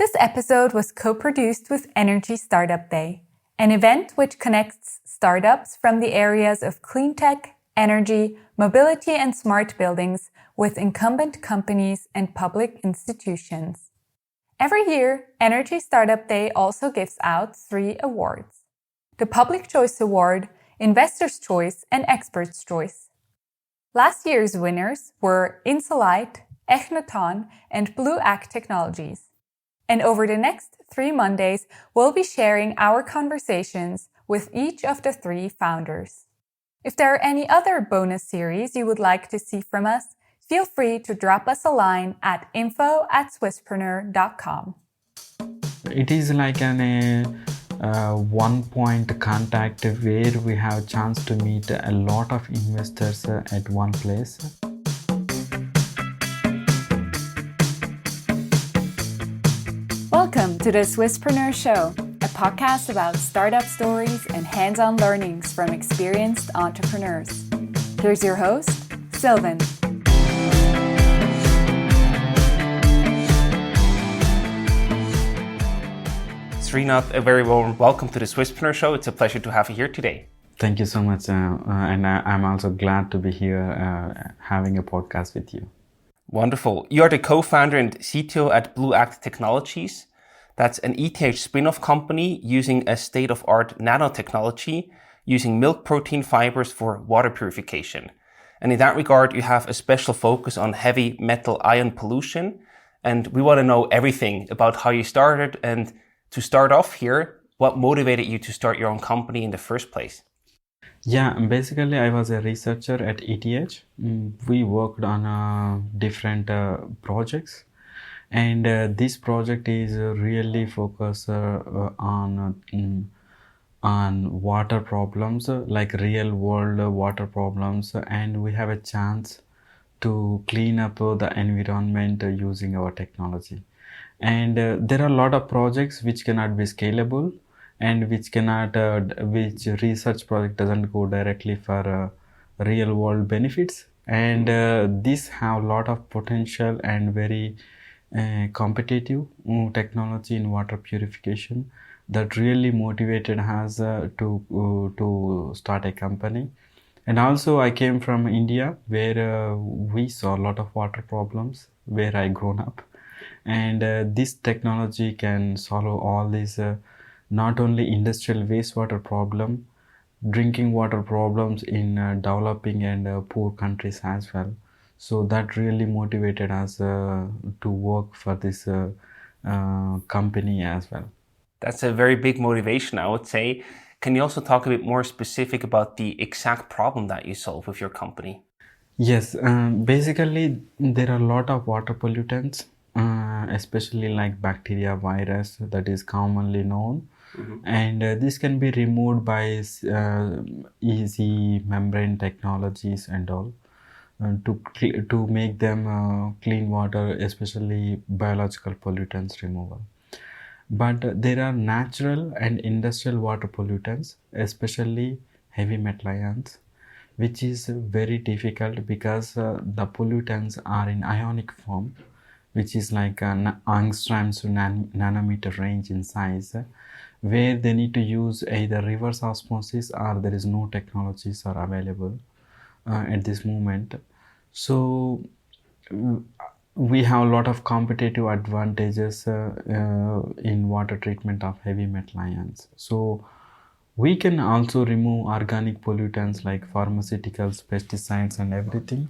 This episode was co-produced with Energy Startup Day, an event which connects startups from the areas of clean tech, energy, mobility and smart buildings with incumbent companies and public institutions. Every year, Energy Startup Day also gives out 3 awards: the Public Choice Award, Investor's Choice and Expert's Choice. Last year's winners were Insolite, Echnaton and BluAct Technologies. And over the next 3 Mondays, we'll be sharing our conversations with each of the 3 founders. If there are any other bonus series you would like to see from us, feel free to drop us a line at info@swisspreneur.com. It is like an one-point contact where we have a chance to meet a lot of investors at one place. Welcome to the Swisspreneur Show, a podcast about startup stories and hands-on learnings from experienced entrepreneurs. Here's your host, Sylvan. Sreenath, a very warm welcome to the Swisspreneur Show. It's a pleasure to have you here today. Thank you so much, and I'm also glad to be here having a podcast with you. Wonderful. You are the co-founder and CTO at BluAct Technologies. That's an ETH spin-off company using a state-of-art nanotechnology using milk protein fibers for water purification. And in that regard, you have a special focus on heavy metal ion pollution. And we want to know everything about how you started. And to start off here, what motivated you to start your own company in the first place? Yeah, basically I was a researcher at ETH. We worked on different projects, and this project is really focused on water problems, like real world water problems, and we have a chance to clean up the environment using our technology. And there are a lot of projects which cannot be scalable, and which research project doesn't go directly for real world benefits, and these have a lot of potential and very competitive technology in water purification that really motivated us to start a company. And also I came from India, where we saw a lot of water problems where I grown up, and this technology can solve all these not only industrial wastewater problem, drinking water problems in developing and poor countries as well. So that really motivated us to work for this company as well. That's a very big motivation, I would say. Can you also talk a bit more specific about the exact problem that you solve with your company? Yes, basically there are a lot of water pollutants, especially like bacteria, virus that is commonly known. And this can be removed by easy membrane technologies and all to make them clean water, especially biological pollutants removal. But there are natural and industrial water pollutants, especially heavy metal ions, which is very difficult because the pollutants are in ionic form, which is like an angstroms to nanometer range in size, where they need to use either reverse osmosis or there is no technologies are available at this moment. So we have a lot of competitive advantages in water treatment of heavy metal ions. So we can also remove organic pollutants like pharmaceuticals, pesticides and everything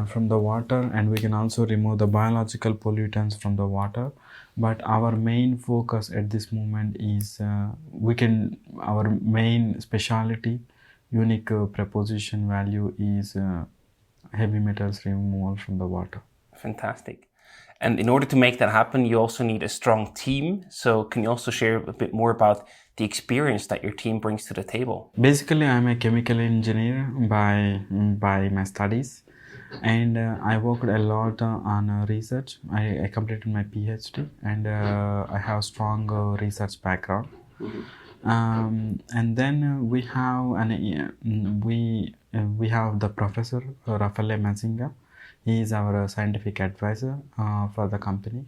from the water, and we can also remove the biological pollutants from the water. But our main focus at this moment is our main specialty, unique proposition value is heavy metals removal from the water. Fantastic. And in order to make that happen, you also need a strong team. So can you also share a bit more about the experience that your team brings to the table? Basically, I'm a chemical engineer by my studies, and I worked a lot on research. I completed my PhD, and I have strong research background. And then we have the professor Raffaele Mazinga. He is our scientific advisor for the company.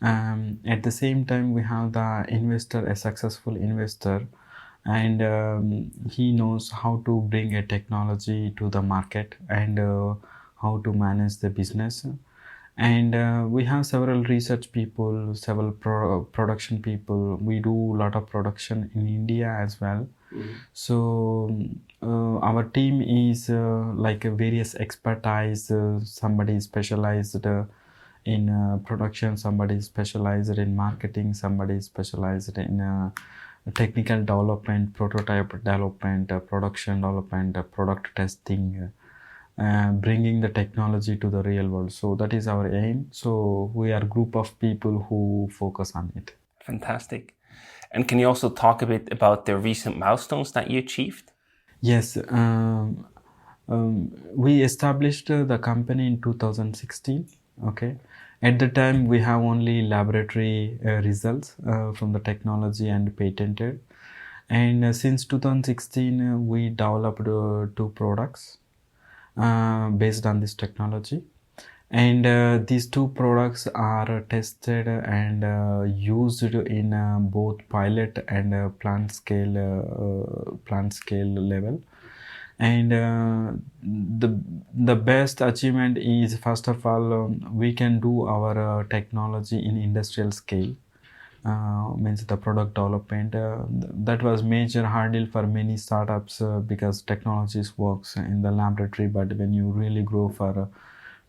At the same time, we have the investor, a successful investor, and he knows how to bring a technology to the market and how to manage the business. And we have several research people, several production people. We do a lot of production in India as well. So our team is like a various expertise. Somebody is specialized in production, somebody is specialized in marketing, somebody is specialized in technical development, prototype development, production development, product testing, bringing the technology to the real world. So that is our aim. So we are a group of people who focus on it. Fantastic. And can you also talk a bit about the recent milestones that you achieved? Yes, we established the company in 2016. Okay, at the time we have only laboratory results from the technology and patented. And since 2016, we developed 2 products based on this technology. And these 2 products are tested and used in both pilot and plant scale level. And the best achievement is, first of all, we can do our technology in industrial scale. Means the product development. That was major hurdle for many startups because technologies works in the laboratory, but when you really grow for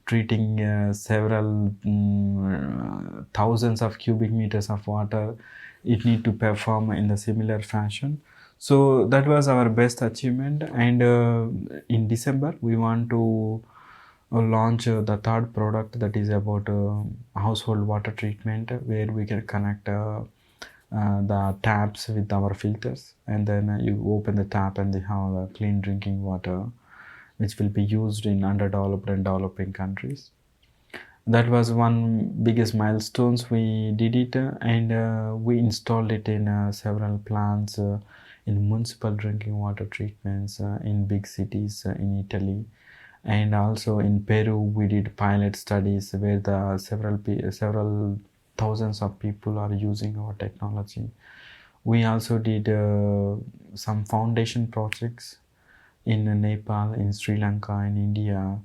treating several thousands of cubic meters of water, it need to perform in the similar fashion. So that was our best achievement. And in December we want to launch the 3rd product, that is about household water treatment, where we can connect the taps with our filters, and then you open the tap and they have clean drinking water, which will be used in underdeveloped and developing countries. That was one biggest milestones. We did it, and we installed it in several plants in municipal drinking water treatments in big cities in Italy. And also in Peru, we did pilot studies where the several thousands of people are using our technology. We also did some foundation projects in Nepal, in Sri Lanka, in India,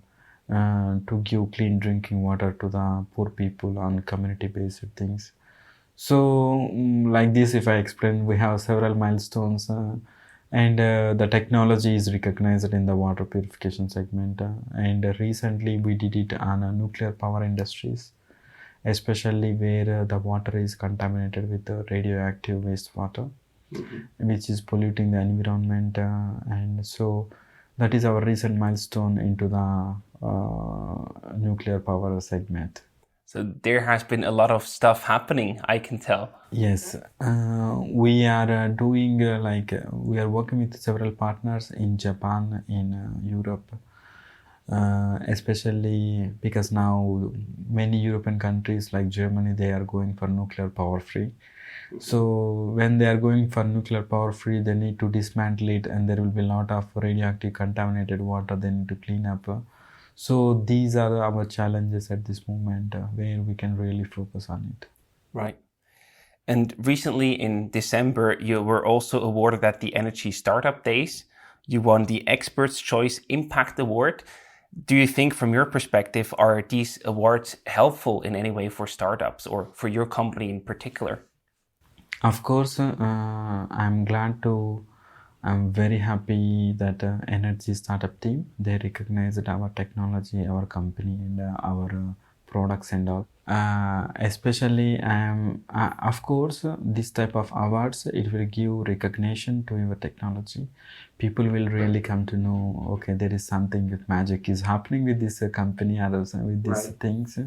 to give clean drinking water to the poor people on community-based things. So like this, if I explain, we have several milestones, and the technology is recognized in the water purification segment. And recently we did it on nuclear power industries, especially where the water is contaminated with radioactive wastewater, which is polluting the environment. And so that is our recent milestone into the nuclear power segment. So there has been a lot of stuff happening, I can tell. Yes, we are doing we are working with several partners in Japan, in Europe, especially because now many European countries like Germany, they are going for nuclear power free. So when they are going for nuclear power free, they need to dismantle it, and there will be a lot of radioactive contaminated water they need to clean up. So these are our challenges at this moment, where we can really focus on it. Right. And recently in December, you were also awarded at the Energy Startup Days. You won the Expert's Choice Impact Award. Do you think, from your perspective, are these awards helpful in any way for startups or for your company in particular? Of course, I'm very happy that Energy Startup team, they recognized our technology, our company, and our products and all. Especially, of course, this type of awards, it will give recognition to your technology. People will really come to know, okay, there is something magic is happening with this company or with these things.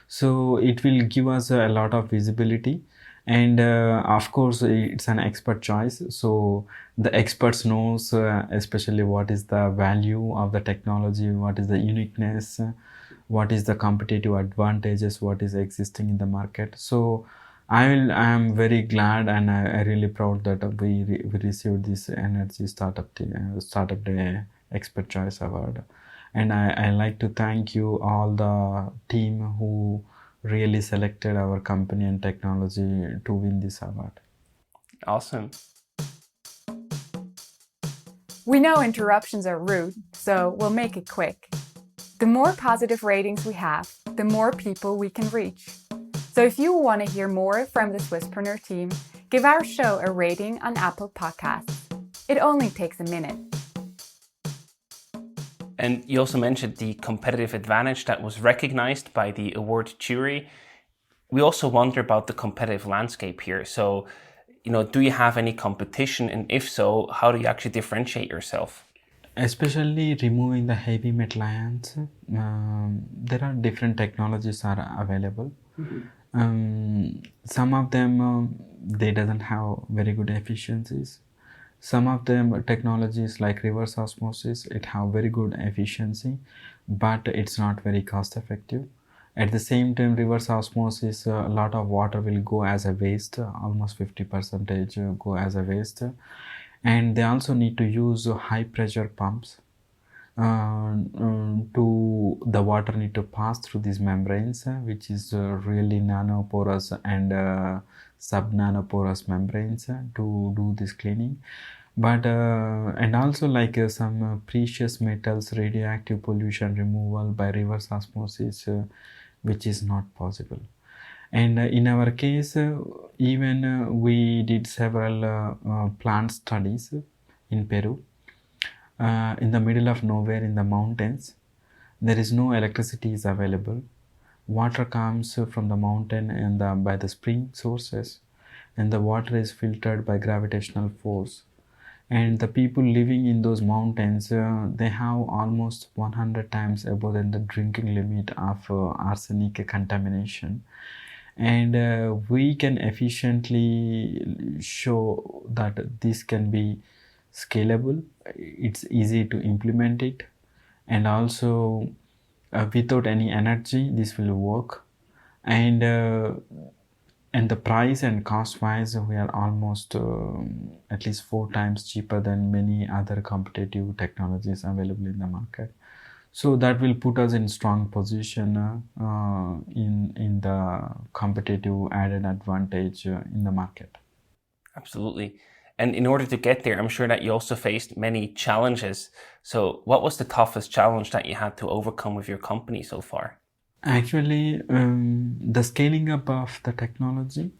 So it will give us a lot of visibility. And of course, it's an expert choice. So the experts knows especially what is the value of the technology, what is the uniqueness, what is the competitive advantages, what is existing in the market. So I am very glad and I really proud that we received this Energy Startup Day Expert Choice Award. And I like to thank you all the team who really selected our company and technology to win this award. Awesome. We know interruptions are rude, so we'll make it quick. The more positive ratings we have, the more people we can reach. So if you want to hear more from the Swisspreneur team, give our show a rating on Apple Podcasts. It only takes a minute. And you also mentioned the competitive advantage that was recognized by the award jury. We also wonder about the competitive landscape here. So, do you have any competition? And if so, how do you actually differentiate yourself? Especially removing the heavy metal ions, there are different technologies are available. Some of them, they doesn't have very good efficiencies. Some of them technologies like reverse osmosis, it have very good efficiency, but it's not very cost effective. At the same time, reverse osmosis, a lot of water will go as a waste, almost 50% go as a waste. And they also need to use high pressure pumps to the water need to pass through these membranes, which is really nanoporous and sub-nanoporous membranes to do this cleaning. But and also like some precious metals, radioactive pollution removal by reverse osmosis, which is not possible. And in our case, even we did several plant studies in Peru. In the middle of nowhere in the mountains, there is no electricity is available. Water comes from the mountain and by the spring sources, and the water is filtered by gravitational force. And the people living in those mountains, they have almost 100 times above than the drinking limit of arsenic contamination. And we can efficiently show that this can be scalable, it's easy to implement it, and also without any energy this will work, and the price and cost wise we are almost at least 4 times cheaper than many other competitive technologies available in the market. So that will put us in strong position in the competitive added advantage in the market. Absolutely. And in order to get there, I'm sure that you also faced many challenges. So what was the toughest challenge that you had to overcome with your company so far? Actually, the scaling up of the technology,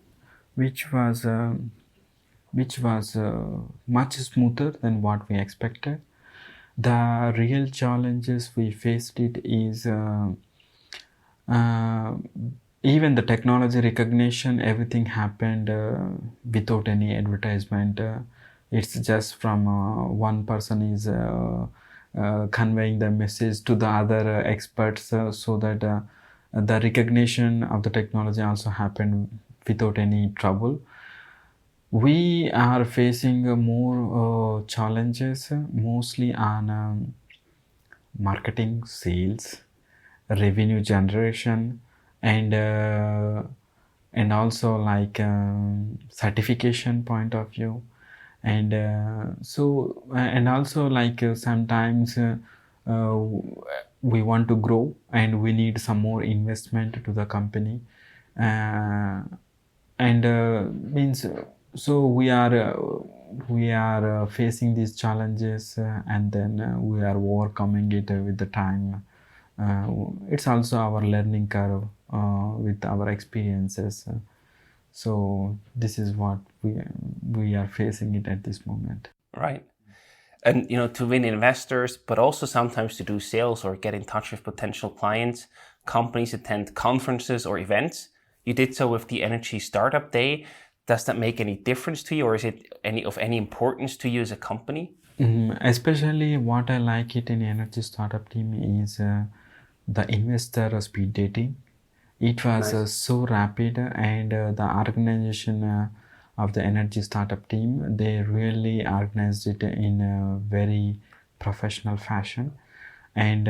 which was much smoother than what we expected. The real challenges we faced it is even the technology recognition, everything happened without any advertisement. It's just from one person is conveying the message to the other experts so that the recognition of the technology also happened without any trouble. We are facing more challenges mostly on marketing, sales, revenue generation, and also like certification point of view, and and also like sometimes we want to grow and we need some more investment to the company, and means so we are facing these challenges and then we are overcoming it with the time. It's also our learning curve with our experiences. So this is what we are facing it at this moment. Right. And to win investors, but also sometimes to do sales or get in touch with potential clients, companies attend conferences or events. You did so with the Energy Startup Day. Does that make any difference to you, or is it of any importance to you as a company? Especially what I like it in Energy Startup Team is the investor speed dating. It was so rapid, and the organization of the Energy Startup Team, they really organized it in a very professional fashion, and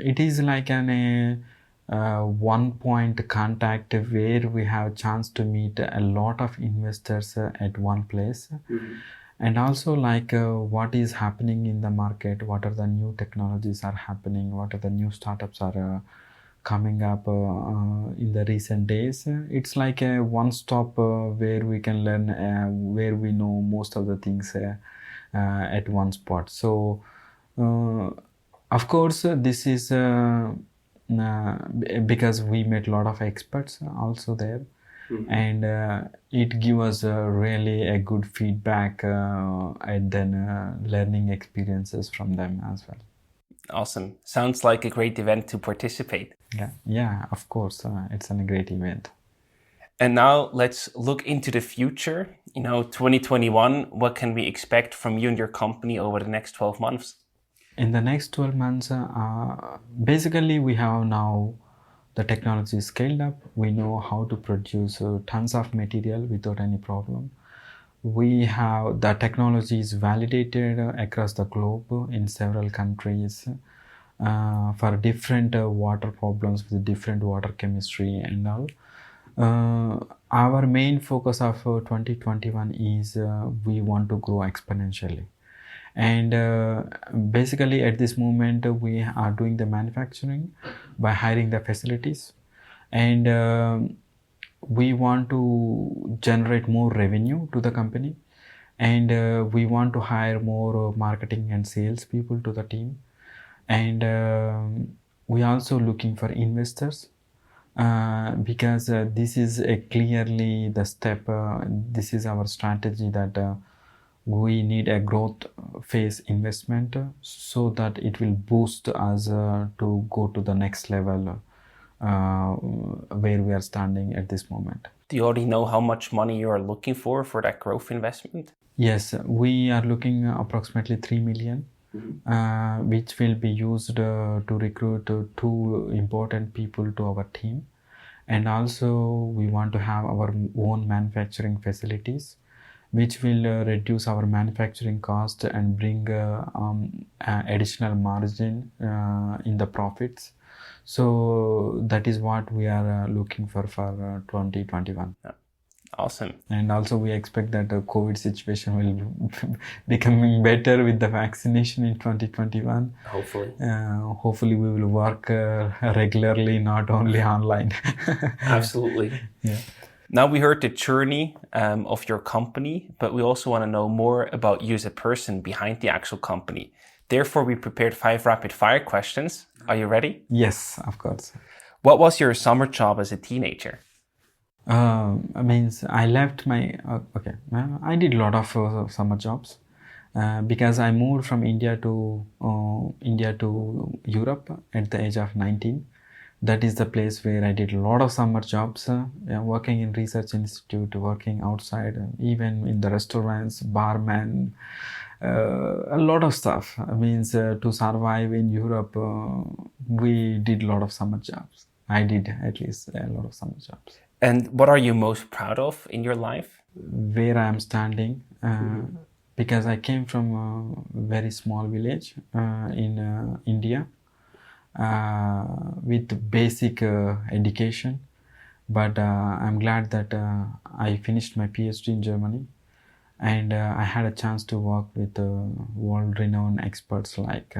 it is like an one point contact where we have chance to meet a lot of investors at one place. And also like what is happening in the market, what are the new technologies are happening, what are the new startups are coming up in the recent days. It's like a one-stop where we can learn, where we know most of the things at one spot. So, of course, this is because we met a lot of experts also there. And it gives us really a good feedback and then learning experiences from them as well. Awesome. Sounds like a great event to participate. Yeah, of course. It's a great event. And now let's look into the future. 2021, what can we expect from you and your company over the next 12 months? In the next 12 months, basically we have now the technology is scaled up. We know how to produce tons of material without any problem. We have the technology is validated across the globe in several countries for different water problems with different water chemistry and all. Our main focus of 2021 is we want to grow exponentially. And basically at this moment we are doing the manufacturing by hiring the facilities, and we want to generate more revenue to the company, and we want to hire more marketing and sales people to the team, and we are also looking for investors because this is clearly the step, this is our strategy that we need a growth phase investment so that it will boost us to go to the next level where we are standing at this moment. Do you already know how much money you are looking for that growth investment? Yes, we are looking approximately 3 million, which will be used to recruit 2 important people to our team. And also we want to have our own manufacturing facilities, which will reduce our manufacturing cost and bring additional margin in the profits. So that is what we are looking for 2021. Awesome. And also we expect that the COVID situation will becoming better with the vaccination in 2021. Hopefully. Hopefully we will work regularly, not only online. Absolutely. Yeah. Now we heard the journey of your company, but we also want to know more about you as a person behind the actual company. Therefore, we prepared 5 rapid fire questions. Are you ready? Yes, of course. What was your summer job as a teenager? I left my, I did a lot of summer jobs because I moved from India to Europe at the age of 19. That is the place where I did a lot of summer jobs, working in research institute, working outside, even in the restaurants, barman, a lot of stuff. To survive in Europe, we did a lot of summer jobs. I did at least a lot of summer jobs. And what are you most proud of in your life? Where I am standing, because I came from a very small village in India. With basic education, but I'm glad that I finished my PhD in Germany, and I had a chance to work with world-renowned experts like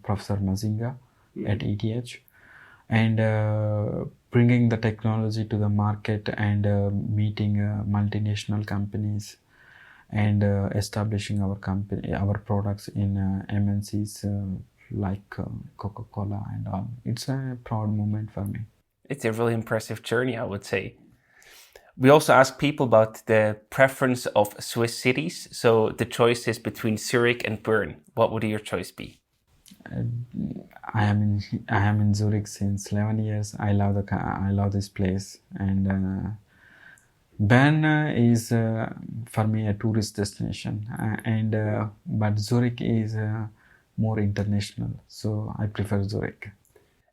Professor Mazinga at ETH, and bringing the technology to the market and meeting multinational companies and establishing our products in MNCs like Coca-Cola and all. It's a proud moment for me. It's a really impressive journey, I would say. We also ask people about the preference of Swiss cities. So the choice is between Zurich and Bern. What would your choice be? I am in Zurich since 11 years. I love this place, and Bern is for me a tourist destination, but Zurich is more international, so I prefer Zurich.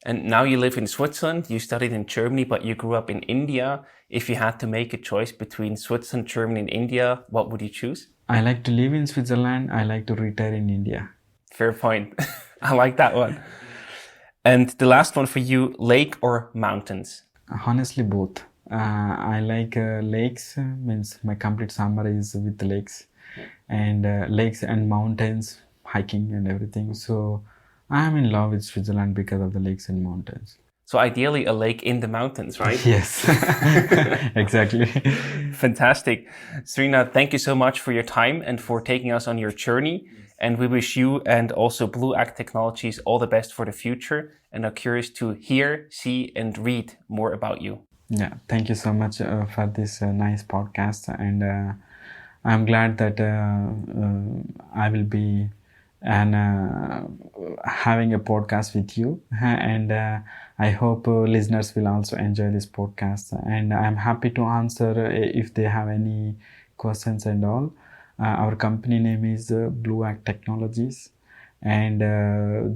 And now you live in Switzerland, you studied in Germany, but you grew up in India. If you had to make a choice between Switzerland, Germany, and India, what would you choose? I like to live in Switzerland. I like to retire in India. Fair point. I like that one. And the last one for you, lake or mountains? Honestly, both. I like lakes, means my complete summer is with the lakes, and lakes and mountains, hiking and everything. So I am in love with Switzerland because of the lakes and mountains. So ideally a lake in the mountains, right? Yes, exactly. Fantastic. Sreenath, thank you so much for your time and for taking us on your journey. And we wish you and also BluAct Technologies all the best for the future, and are curious to hear, see, and read more about you. Yeah, thank you so much for this nice podcast. And I'm glad that I will be having a podcast with you. And I hope listeners will also enjoy this podcast. And I'm happy to answer if they have any questions and all. Our company name is BluAct Technologies, and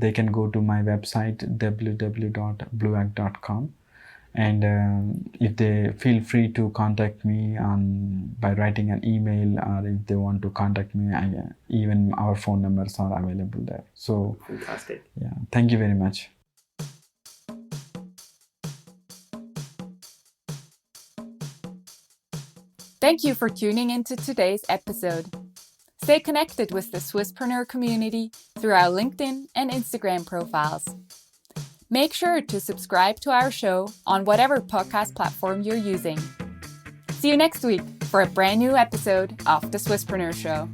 they can go to my website www.bluact.com, and if they feel free to contact me by writing an email, or if they want to contact me, even our phone numbers are available there. So fantastic. Yeah, thank you very much. Thank you for tuning into today's episode. Stay connected with the Swisspreneur community through our LinkedIn and Instagram profiles. Make sure to subscribe to our show on whatever podcast platform you're using. See you next week for a brand new episode of the Swisspreneur Show.